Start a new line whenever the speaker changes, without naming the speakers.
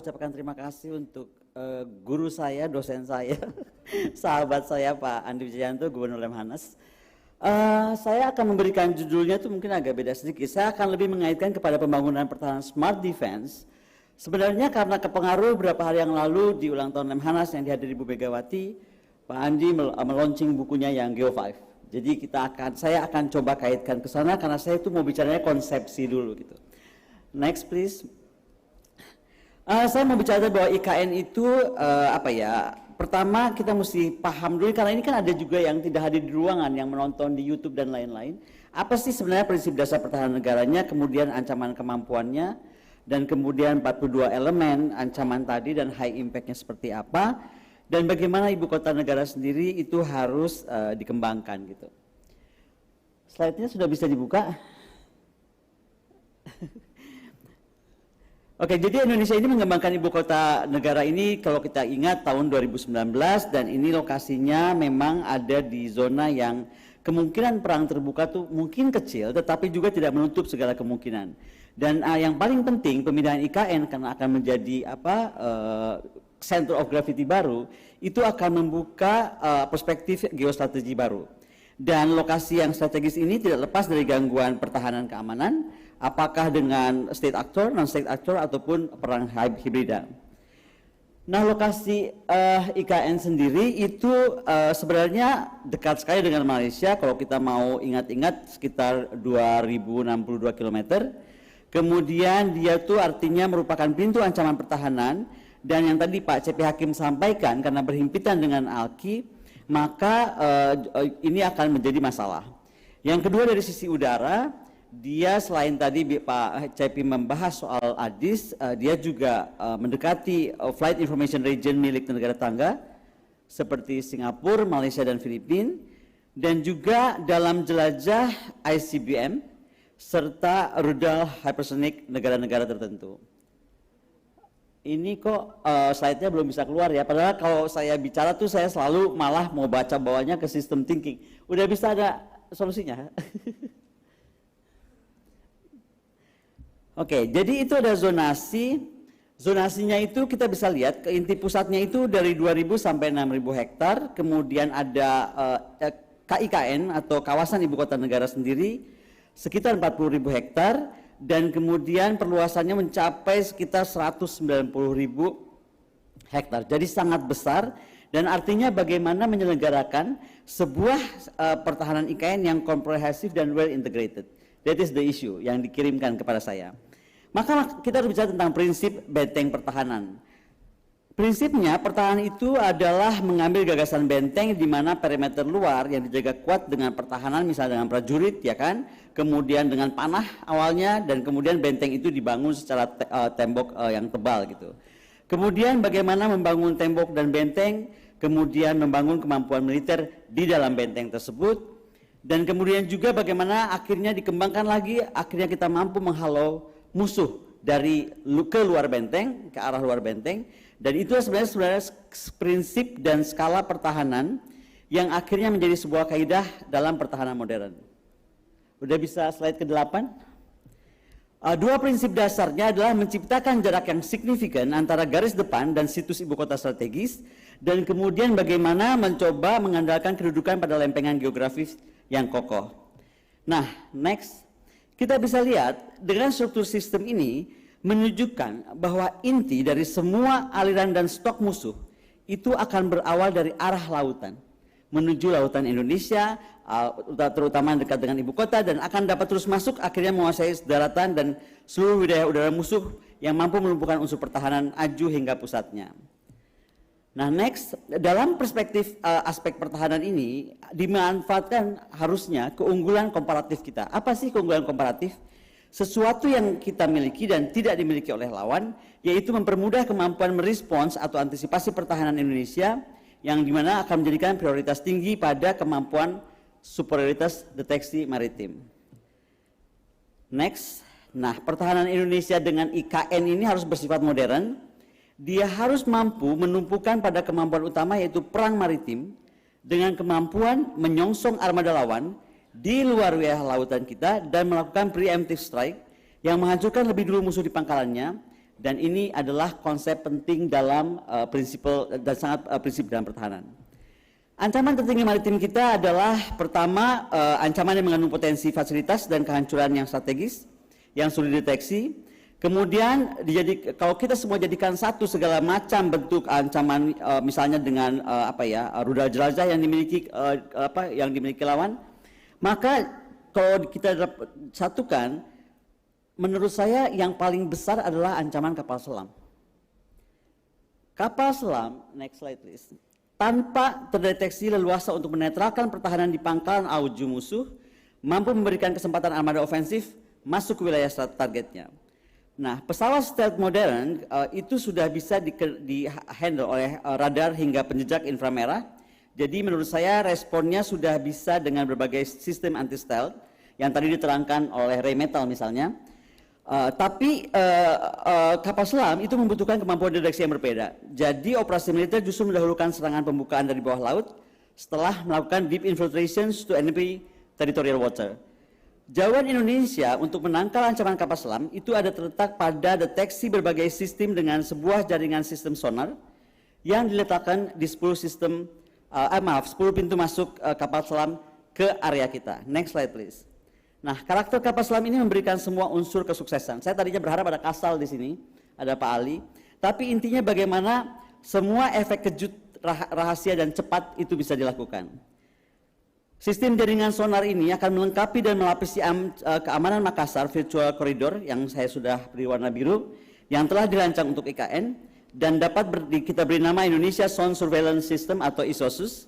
ucapkan terima kasih untuk guru saya, dosen saya, sahabat saya Pak Andi Wijayanto, Gubernur Lemhanas. Saya akan memberikan judulnya itu mungkin agak beda sedikit. Saya akan lebih mengaitkan kepada pembangunan pertahanan smart defense. Sebenarnya karena kepengaruh beberapa hari yang lalu di ulang tahun Lemhanas yang dihadiri Bu Megawati, Pak Andi meluncing bukunya yang Geo5. Jadi saya akan coba kaitkan ke sana karena saya itu mau bicaranya konsepsi dulu gitu. Next please. Saya mau bicara bahwa IKN itu pertama kita mesti paham dulu karena ini kan ada juga yang tidak hadir di ruangan yang menonton di YouTube dan lain-lain. Apa sih sebenarnya prinsip dasar pertahanan negaranya, kemudian ancaman kemampuannya, dan kemudian 42 elemen ancaman tadi dan high impact-nya seperti apa, dan bagaimana ibu kota negara sendiri itu harus dikembangkan gitu. Slide-nya sudah bisa dibuka. Oke, jadi Indonesia ini mengembangkan ibu kota negara ini kalau kita ingat tahun 2019 dan ini lokasinya memang ada di zona yang kemungkinan perang terbuka tuh mungkin kecil tetapi juga tidak menutup segala kemungkinan. Dan yang paling penting pemindahan IKN karena akan menjadi center of gravity baru itu akan membuka perspektif geostrategi baru. Dan lokasi yang strategis ini tidak lepas dari gangguan pertahanan keamanan, apakah dengan state actor, non-state actor, ataupun perang hibrida. Nah, lokasi IKN sendiri itu sebenarnya dekat sekali dengan Malaysia, kalau kita mau ingat-ingat sekitar 2062 km. Kemudian dia tuh artinya merupakan pintu ancaman pertahanan, dan yang tadi Pak C.P. Hakim sampaikan karena berhimpitan dengan ALKI, maka ini akan menjadi masalah. Yang kedua dari sisi udara, dia selain tadi Pak Cepi membahas soal ADIS, dia juga mendekati Flight Information Region milik negara tangga seperti Singapura, Malaysia, dan Filipina, dan juga dalam jelajah ICBM serta rudal hypersonic negara-negara tertentu. Ini kok slide-nya belum bisa keluar ya, padahal kalau saya bicara tuh saya selalu malah mau baca bawahnya ke system thinking. Udah bisa ada solusinya? Oke, jadi itu ada zonasi. Zonasinya itu kita bisa lihat ke inti pusatnya itu dari 2.000 sampai 6.000 hektar. Kemudian ada KIKN atau kawasan ibu kota negara sendiri sekitar 40.000 hektar. Dan kemudian perluasannya mencapai sekitar 190.000 hektar. Jadi sangat besar dan artinya bagaimana menyelenggarakan sebuah pertahanan IKN yang komprehensif dan well integrated. That is the issue yang dikirimkan kepada saya. Maka kita harus bicara tentang prinsip benteng pertahanan. Prinsipnya pertahanan itu adalah mengambil gagasan benteng di mana perimeter luar yang dijaga kuat dengan pertahanan misalnya dengan prajurit ya kan, kemudian dengan panah awalnya dan kemudian benteng itu dibangun secara tembok yang tebal gitu. Kemudian bagaimana membangun tembok dan benteng, kemudian membangun kemampuan militer di dalam benteng tersebut dan kemudian juga bagaimana akhirnya dikembangkan lagi, akhirnya kita mampu menghalau musuh dari ke luar benteng, ke arah luar benteng. Dan itu sebenarnya prinsip dan skala pertahanan yang akhirnya menjadi sebuah kaidah dalam pertahanan modern. Udah bisa slide ke-8? Dua prinsip dasarnya adalah menciptakan jarak yang signifikan antara garis depan dan situs ibu kota strategis, dan kemudian bagaimana mencoba mengandalkan kedudukan pada lempengan geografis yang kokoh. Nah, next. Kita bisa lihat dengan struktur sistem ini menunjukkan bahwa inti dari semua aliran dan stok musuh itu akan berawal dari arah lautan menuju lautan Indonesia, terutama dekat dengan ibu kota, dan akan dapat terus masuk akhirnya menguasai daratan dan seluruh wilayah udara musuh yang mampu melumpuhkan unsur pertahanan aju hingga pusatnya. Nah, next, dalam perspektif aspek pertahanan ini dimanfaatkan harusnya keunggulan komparatif kita. Apa sih keunggulan komparatif? Sesuatu yang kita miliki dan tidak dimiliki oleh lawan, yaitu mempermudah kemampuan merespons atau antisipasi pertahanan Indonesia yang dimana akan menjadikan prioritas tinggi pada kemampuan superioritas deteksi maritim. Next, nah pertahanan Indonesia dengan IKN ini harus bersifat modern. Dia harus mampu menumpukan pada kemampuan utama yaitu perang maritim dengan kemampuan menyongsong armada lawan di luar wilayah lautan kita dan melakukan preemptive strike yang menghancurkan lebih dulu musuh di pangkalannya Dan ini adalah konsep penting dalam prinsip dan sangat prinsip dalam pertahanan. Ancaman tertinggi maritim kita adalah pertama ancaman yang mengandung potensi fasilitas dan kehancuran yang strategis yang sulit dideteksi. Kemudian kalau kita semua jadikan satu segala macam bentuk ancaman, misalnya dengan rudal jelajah yang dimiliki lawan, maka kalau kita satukan, menurut saya yang paling besar adalah ancaman kapal selam. Kapal selam, next slide please, tanpa terdeteksi leluasa untuk menetralkan pertahanan di pangkalan auju musuh, mampu memberikan kesempatan armada ofensif masuk ke wilayah targetnya. Nah, pesawat stealth modern itu sudah bisa di-handle oleh radar hingga penjejak inframerah. Jadi menurut saya responnya sudah bisa dengan berbagai sistem anti-stealth yang tadi diterangkan oleh Rheinmetall misalnya. Tapi kapal selam itu membutuhkan kemampuan deteksi yang berbeda. Jadi operasi militer justru mendahulukan serangan pembukaan dari bawah laut setelah melakukan deep infiltrations to enemy territorial water. Jawaban Indonesia untuk menangkal ancaman kapal selam itu ada terletak pada deteksi berbagai sistem dengan sebuah jaringan sistem sonar yang diletakkan di 10 pintu masuk kapal selam ke area kita. Next slide please. Nah, karakter kapal selam ini memberikan semua unsur kesuksesan. Saya tadinya berharap ada Kasal di sini, ada Pak Ali. Tapi intinya bagaimana semua efek kejut, rahasia dan cepat itu bisa dilakukan. Sistem jaringan sonar ini akan melengkapi dan melapisi keamanan Makassar Virtual Corridor yang saya sudah beri warna biru, yang telah dirancang untuk IKN dan dapat kita beri nama Indonesia Sound Surveillance System atau ISOSUS.